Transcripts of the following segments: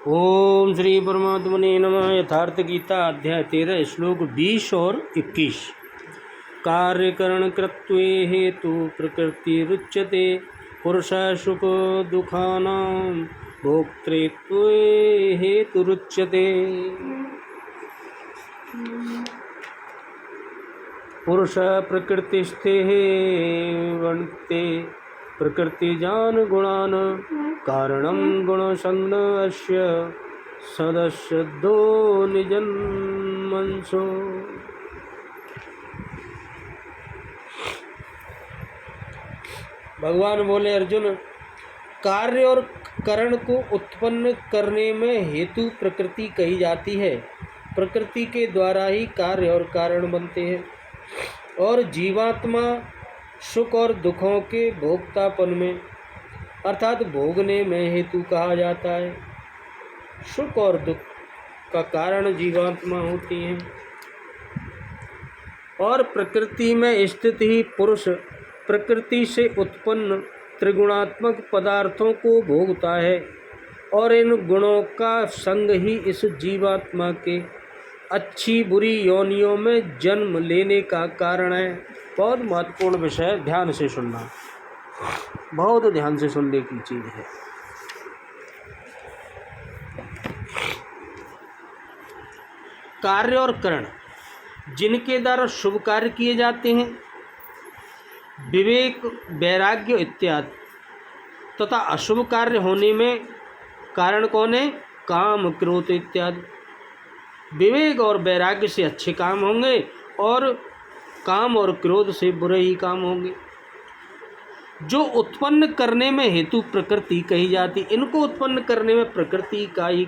ओम श्री परमात्मने नमः। यथार्थ गीता अध्याय 13 श्लोक 20 और 21। कार्यकरण कृत्वे हेतु प्रकृतिरुच्यते पुरुषः सुख दुखानां भोक्तृत्वे हेतुरुच्यते। पुरुषः प्रकृतिस्थिः वर्तते प्रकृतिजान गुणान कारणं गुणसंज्ञस्य सदस्यदो निजन्मंसो। भगवान बोले, अर्जुन, कार्य और करण को उत्पन्न करने में हेतु प्रकृति कही जाती है। प्रकृति के द्वारा ही कार्य और कारण बनते हैं और जीवात्मा सुख और दुखों के भोक्तापन में अर्थात भोगने में हेतु कहा जाता है। सुख और दुख का कारण जीवात्मा होती है और प्रकृति में स्थित ही पुरुष प्रकृति से उत्पन्न त्रिगुणात्मक पदार्थों को भोगता है और इन गुणों का संग ही इस जीवात्मा के अच्छी बुरी योनियों में जन्म लेने का कारण है। बहुत महत्वपूर्ण विषय, ध्यान से सुनना, बहुत ध्यान से सुनने की चीज है। कार्य और करण जिनके द्वारा शुभ कार्य किए जाते हैं, विवेक वैराग्य इत्यादि, तथा अशुभ कार्य होने में कारण कौन है? काम क्रोध इत्यादि। विवेक और वैराग्य से अच्छे काम होंगे और काम और क्रोध से बुरे ही काम होंगे। जो उत्पन्न करने में हेतु प्रकृति कही जाती, इनको उत्पन्न करने में प्रकृति का ही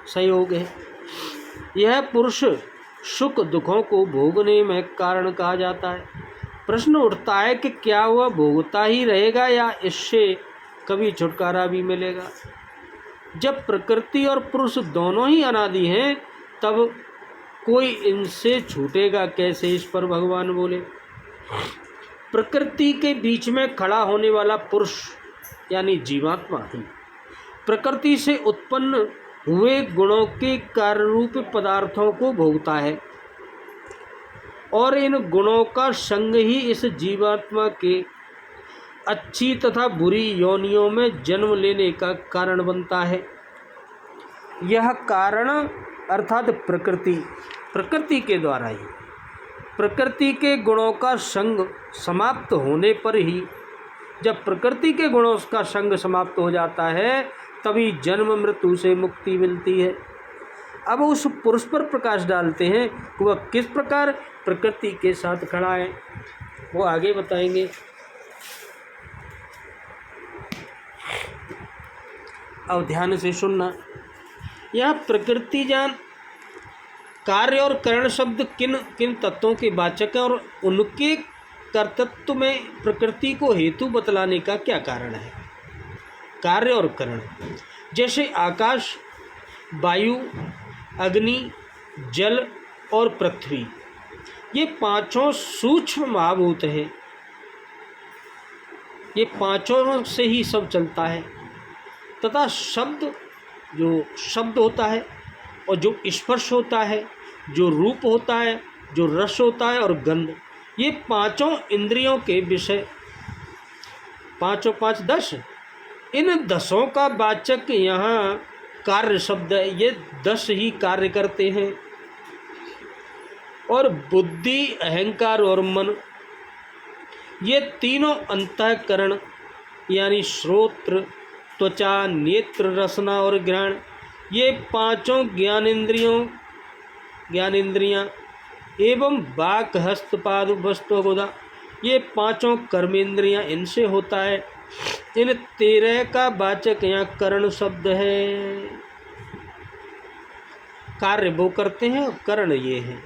सहयोग है। यह पुरुष सुख दुखों को भोगने में कारण कहा जाता है। प्रश्न उठता है कि क्या वह भोगता ही रहेगा या इससे कभी छुटकारा भी मिलेगा? जब प्रकृति और पुरुष दोनों ही अनादि हैं, तब कोई इनसे छूटेगा कैसे? इस पर भगवान बोले, प्रकृति के बीच में खड़ा होने वाला पुरुष यानी जीवात्मा ही प्रकृति से उत्पन्न हुए गुणों के कार्य रूप पदार्थों को भोगता है और इन गुणों का संग ही इस जीवात्मा के अच्छी तथा बुरी योनियों में जन्म लेने का कारण बनता है। यह कारण अर्थात प्रकृति के द्वारा ही प्रकृति के गुणों का संग समाप्त होने पर ही, जब प्रकृति के गुणों का संग समाप्त हो जाता है, तभी जन्म मृत्यु से मुक्ति मिलती है। अब उस पुरुष पर प्रकाश डालते हैं कि वह किस प्रकार प्रकृति के साथ खड़ा है, वो आगे बताएंगे। अब ध्यान से सुनना। यह प्रकृति जान कार्य और करण शब्द किन किन तत्वों के वाचक हैं और उनके कर्तृत्व में प्रकृति को हेतु बतलाने का क्या कारण है? कार्य और करण जैसे आकाश, वायु, अग्नि, जल और पृथ्वी, ये पांचों सूक्ष्म महाभूत हैं। ये पांचों से ही सब चलता है तथा शब्द, जो शब्द होता है और जो स्पर्श होता है, जो रूप होता है, जो रस होता है और गंध, ये पांचों इंद्रियों के विषय, पाँचों पाँच 10, इन 10 का वाचक यहाँ कार्य शब्द है। ये 10 ही कार्य करते हैं और बुद्धि, अहंकार और मन, ये तीनों अंतःकरण यानी श्रोत्र, त्वचा, नेत्र, रसना और घ्राण, ये पांचों ज्ञानेंद्रियां एवं वाक, हस्त, पाद, वस्तु, गुदा, ये पांचों कर्मेंद्रियां, इनसे होता है। इन 13 का वाचक यहाँ करण शब्द है। कार्य वो करते हैं और करण ये है।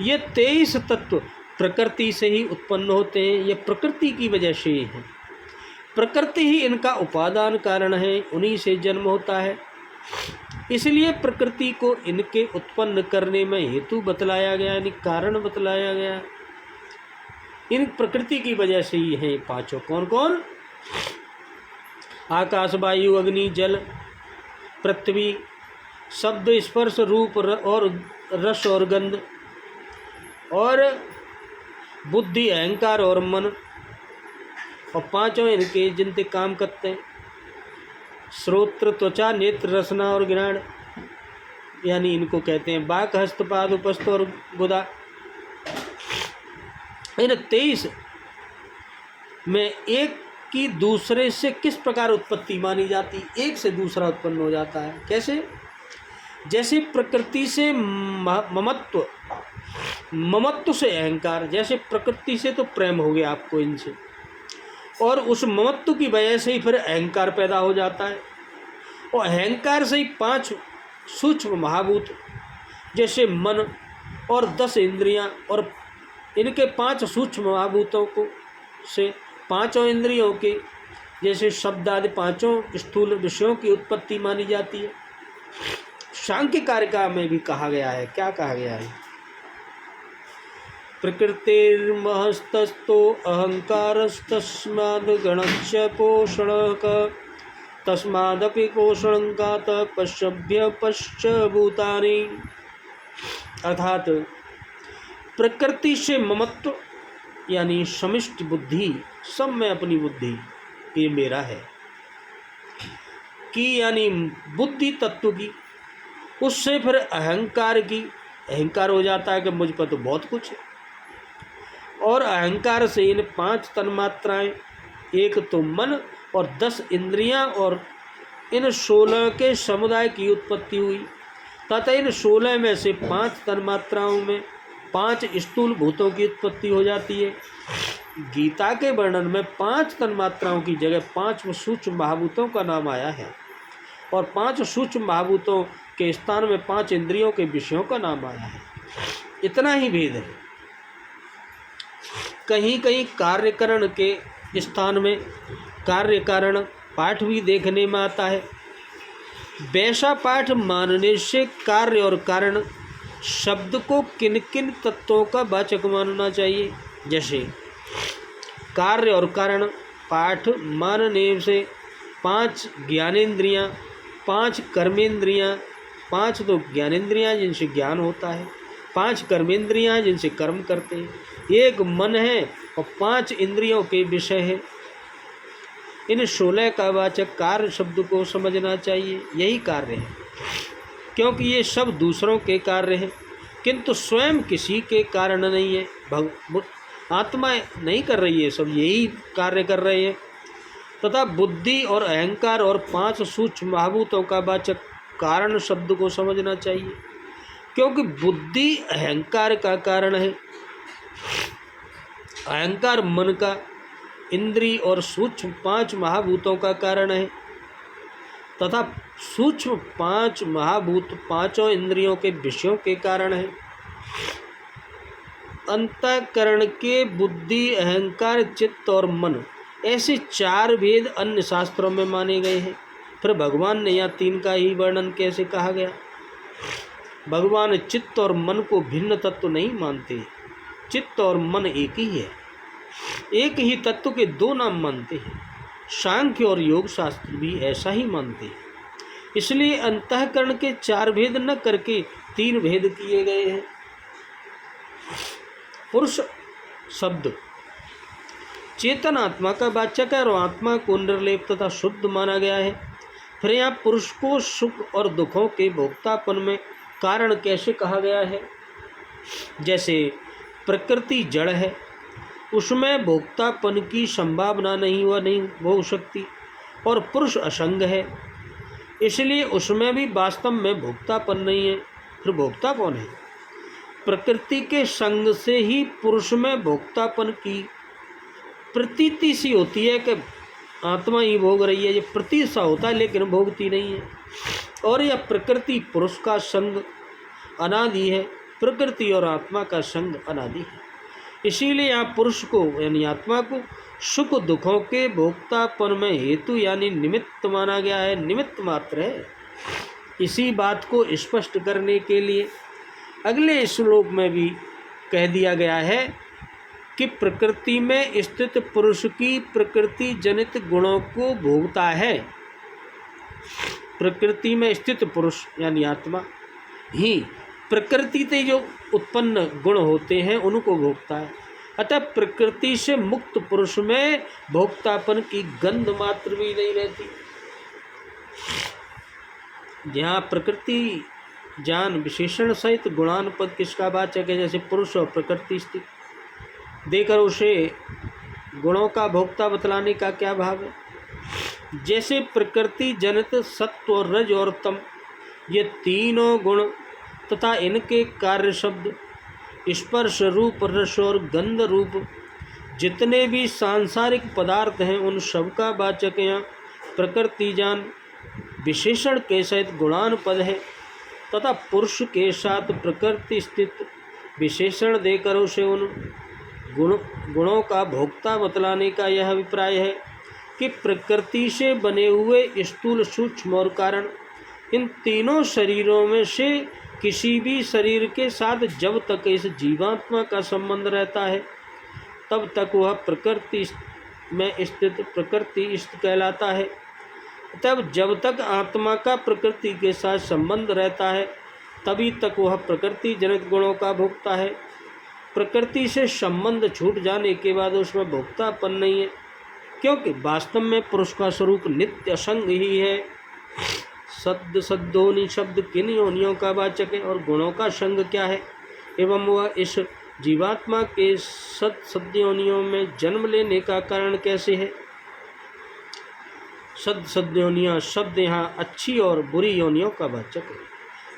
ये 23 तत्व प्रकृति से ही उत्पन्न होते हैं। ये प्रकृति की वजह से ही है। प्रकृति ही इनका उपादान कारण है, उन्हीं से जन्म होता है। इसलिए प्रकृति को इनके उत्पन्न करने में हेतु बतलाया गया, यानी कारण बतलाया गया। इन प्रकृति की वजह से ही है पांचों। कौन कौन? आकाश, वायु, अग्नि, जल पृथ्वी, शब्द स्पर्श रूप और रस और गंध, और बुद्धि अहंकार और मन, और पांचों इनके जिनते काम करते हैं, श्रोत्र त्वचा नेत्र रसना और घ्राण, यानी इनको कहते हैं बाक हस्त पाद उपस्थ और गुदा। इन 23 में एक की दूसरे से किस प्रकार उत्पत्ति मानी जाती, एक से दूसरा उत्पन्न हो जाता है। कैसे? जैसे प्रकृति से ममत्व से अहंकार, जैसे प्रकृति से तो प्रेम हो गया आपको इनसे, और उस ममत्व की वजह से ही फिर अहंकार पैदा हो जाता है, और अहंकार से ही 5 सूक्ष्म महाभूत जैसे मन और 10 इंद्रियां, और इनके 5 सूक्ष्म महाभूतों को से 5 इंद्रियों के जैसे शब्द आदि 5 स्थूल विषयों की उत्पत्ति मानी जाती है। सांख्य कारिका में भी कहा गया है, क्या कहा गया है? प्रकृतिर्महस्तस्तो अहंकारस्तस्माद् गणस्य पोषणक तस्मादपि पोषणंकात पश्यभ्य पश्चभूतानि। अर्थात प्रकृति से ममत्व यानी समिष्ट बुद्धि, सब में अपनी बुद्धि ये मेरा है की, यानी बुद्धि तत्व की, उससे फिर अहंकार की, अहंकार हो जाता है कि मुझ पर तो बहुत कुछ है, और अहंकार से इन 5 तन्मात्राएं, एक तो मन और 10 इंद्रियां, और इन 16 के समुदाय की उत्पत्ति हुई, तथा इन 16 में से 5 तन्मात्राओं में 5 स्थूल भूतों की उत्पत्ति हो जाती है। गीता के वर्णन में 5 तन्मात्राओं की जगह 5 सूक्ष्म महाभूतों का नाम आया है, और 5 सूक्ष्म महाभूतों के स्थान में 5 इंद्रियों के विषयों का नाम आया है। इतना ही भेद है। कहीं कहीं कार्यकरण के स्थान में कार्य कारण पाठ भी देखने में आता है। वैसा पाठ मानने से कार्य और कारण शब्द को किन किन तत्वों का वाचक मानना चाहिए? जैसे कार्य और कारण पाठ मानने से 5 ज्ञानेंद्रियां, 5 कर्मेंद्रियां, 5 तो ज्ञानेंद्रियां जिनसे ज्ञान होता है, 5 कर्मेंद्रियां जिनसे कर्म करते हैं, 1 मन है और 5 इंद्रियों के विषय है। इन 16 का वाचक कार्य शब्द को समझना चाहिए। यही कार्य है, क्योंकि ये सब दूसरों के कार्य हैं, किंतु स्वयं किसी के कारण नहीं है। आत्मा नहीं कर रही है, सब यही कार्य कर रहे हैं। तथा बुद्धि और अहंकार और 5 सूक्ष्म महाभूतों का वाचक कारण शब्द को समझना चाहिए, क्योंकि बुद्धि अहंकार का कारण है, अहंकार मन का, इंद्रिय और सूक्ष्म 5 महाभूतों का कारण है, तथा सूक्ष्म 5 महाभूत 5 इंद्रियों के विषयों के कारण है। अंतःकरण के बुद्धि, अहंकार, चित्त और मन, ऐसे 4 भेद अन्य शास्त्रों में माने गए हैं। फिर भगवान ने यहाँ 3 का ही वर्णन कैसे कहा गया? भगवान चित्त और मन को भिन्न तत्व नहीं मानते। चित्त और मन एक ही है, एक ही तत्व के 2 नाम मानते हैं। सांख्य और योग शास्त्र भी ऐसा ही मानते हैं। इसलिए अंतःकरण के 4 भेद न करके 3 भेद किए गए हैं। पुरुष शब्द चेतन आत्मा का वाचक है और आत्मा को निर्लेप तथा शुद्ध माना गया है। फिर यहाँ पुरुष को सुख और दुखों के भोक्तापन में कारण कैसे कहा गया है? जैसे प्रकृति जड़ है, उसमें भोक्तापन की संभावना नहीं हो सकती, और पुरुष असंग है, इसलिए उसमें भी वास्तव में भोक्तापन नहीं है। फिर भोक्ता कौन है? प्रकृति के संग से ही पुरुष में भोक्तापन की प्रतीति सी होती है कि आत्मा ही भोग रही है, ये प्रतीत सा होता है लेकिन भोगती नहीं है। और यह प्रकृति पुरुष का संग अनादि है, प्रकृति और आत्मा का संग अनादि है। इसीलिए यहाँ पुरुष को यानी आत्मा को सुख दुखों के भोक्तापन में हेतु यानी निमित्त माना गया है, निमित्त मात्र है। इसी बात को स्पष्ट करने के लिए अगले श्लोक में भी कह दिया गया है कि प्रकृति में स्थित पुरुष की प्रकृति जनित गुणों को भोगता है। प्रकृति में स्थित पुरुष यानी आत्मा ही प्रकृति से जो उत्पन्न गुण होते हैं उनको भोगता है। अतः प्रकृति से मुक्त पुरुष में भोक्तापन की गंध मात्र भी नहीं रहती। जहाँ प्रकृति ज्ञान विशेषण सहित गुणानुपद किसका वाचक है, जैसे पुरुष और प्रकृति स्थित देकर उसे गुणों का भोक्ता बतलाने का क्या भाव है। जैसे प्रकृति जनित सत्व, रज और तम ये तीनों गुण तथा इनके कार्य शब्द, स्पर्श रूप, रस और गंध रूप जितने भी सांसारिक पदार्थ हैं उन सब का वाचक यहाँ प्रकृति जान विशेषण के सहित गुणानुपद है तथा पुरुष के साथ प्रकृति स्थित विशेषण देकर उसे उन गुणों का भोक्ता बतलाने का यह अभिप्राय है कि प्रकृति से बने हुए स्थूल, सूक्ष्म और कारण इन तीनों शरीरों में से किसी भी शरीर के साथ जब तक इस जीवात्मा का संबंध रहता है तब तक वह प्रकृति में स्थित प्रकृति स्थित कहलाता है। तब जब तक आत्मा का प्रकृति के साथ संबंध रहता है तभी तक वह प्रकृति जनित गुणों का भोक्ता है। प्रकृति से संबंध छूट जाने के बाद उसमें भोक्तापन नहीं है, क्योंकि वास्तव में पुरुष का स्वरूप नित्य असंग ही है। सद्य सद्योनि शब्द किन योनियों का वाचक है और गुणों का संग क्या है, एवं वह इस जीवात्मा के सद्य योनियों में जन्म लेने का कारण कैसे है। सद्य योनियाँ शब्द यहाँ अच्छी और बुरी योनियों का वाचक है।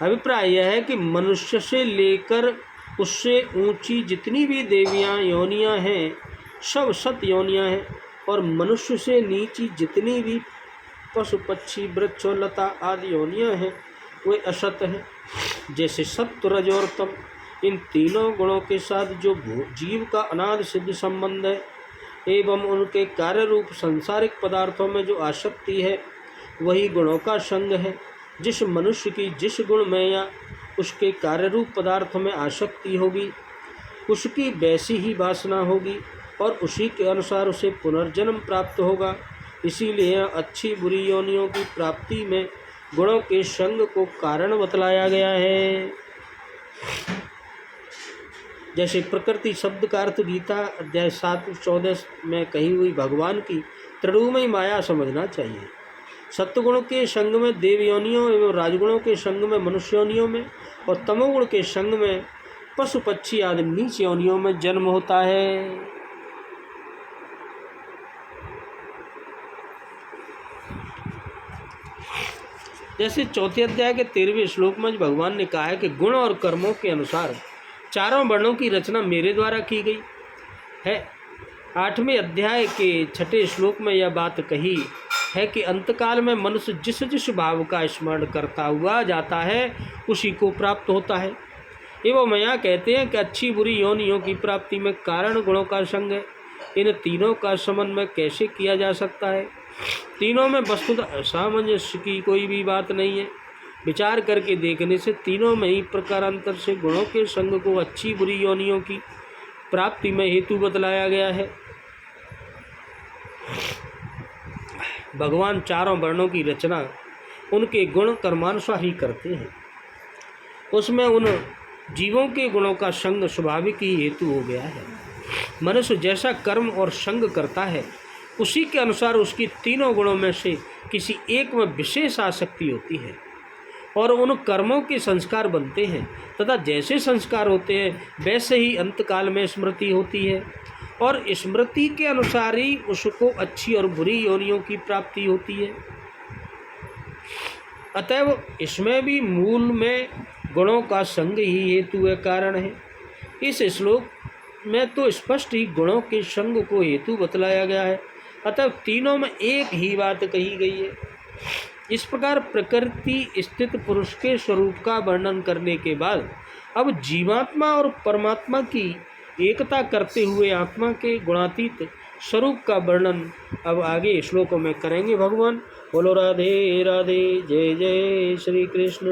अभिप्राय यह है कि मनुष्य से लेकर उससे ऊंची जितनी भी देवियाँ योनियाँ हैं सब सत योनियाँ हैं, और मनुष्य से नीची जितनी भी पशु पक्षी वृक्ष और लता आदि योनियाँ हैं वे असत हैं। जैसे सत्व, रज और तम इन तीनों गुणों के साथ जो जीव का अनादि सिद्ध संबंध है एवं उनके कार्य रूप सांसारिक पदार्थों में जो आसक्ति है वही गुणों का संग है। जिस मनुष्य की जिस गुण में या उसके कार्य रूप पदार्थ में आसक्ति होगी उसकी वैसी ही वासना होगी और उसी के अनुसार उसे पुनर्जन्म प्राप्त होगा। इसीलिए अच्छी बुरी योनियों की प्राप्ति में गुणों के संग को कारण बतलाया गया है। जैसे प्रकृति शब्द का अर्थ गीता अध्याय 7:14 में कही हुई भगवान की त्रिगुणमयी माया समझना चाहिए। सत्वगुण के संग में देव योनियों एवं राजगुणों के संग में मनुष्य योनियों में और तमोगुण के संग में पशु पक्षी आदि नीच योनियों में जन्म होता है। जैसे चौथे अध्याय के 13वें श्लोक में भगवान ने कहा है कि गुण और कर्मों के अनुसार चारों वर्णों की रचना मेरे द्वारा की गई है। 8वें अध्याय के 6ठे श्लोक में यह बात कही है कि अंतकाल में मनुष्य जिस जिस भाव का स्मरण करता हुआ जाता है उसी को प्राप्त होता है। एवं यहाँ कहते हैं कि अच्छी बुरी योनियों की प्राप्ति में कारण गुणों का संग है। इन तीनों का समन्वय कैसे किया जा सकता है। तीनों में वस्तुतः असामंजस्य की कोई भी बात नहीं है। विचार करके देखने से तीनों में ही प्रकारांतर से गुणों के संग को अच्छी बुरी योनियों की प्राप्ति में हेतु बतलाया गया है। भगवान चारों वर्णों की रचना उनके गुण कर्मानुसार ही करते हैं। उसमें उन जीवों के गुणों का संग स्वाभाविक ही हेतु हो गया है। मनुष्य जैसा कर्म और संग करता है उसी के अनुसार उसकी तीनों गुणों में से किसी एक में विशेष आसक्ति होती है और उन कर्मों के संस्कार बनते हैं तथा जैसे संस्कार होते हैं वैसे ही अंतकाल में स्मृति होती है और स्मृति के अनुसार ही उसको अच्छी और बुरी योनियों की प्राप्ति होती है। अतएव इसमें भी मूल में गुणों का संग ही हेतु है, कारण है। इस श्लोक में तो स्पष्ट ही गुणों के संग को हेतु बतलाया गया है। अतः तीनों में एक ही बात कही गई है। इस प्रकार प्रकृति स्थित पुरुष के स्वरूप का वर्णन करने के बाद अब जीवात्मा और परमात्मा की एकता करते हुए आत्मा के गुणातीत स्वरूप का वर्णन अब आगे श्लोकों में करेंगे भगवान। बोलो राधे राधे, जय जय श्री कृष्ण।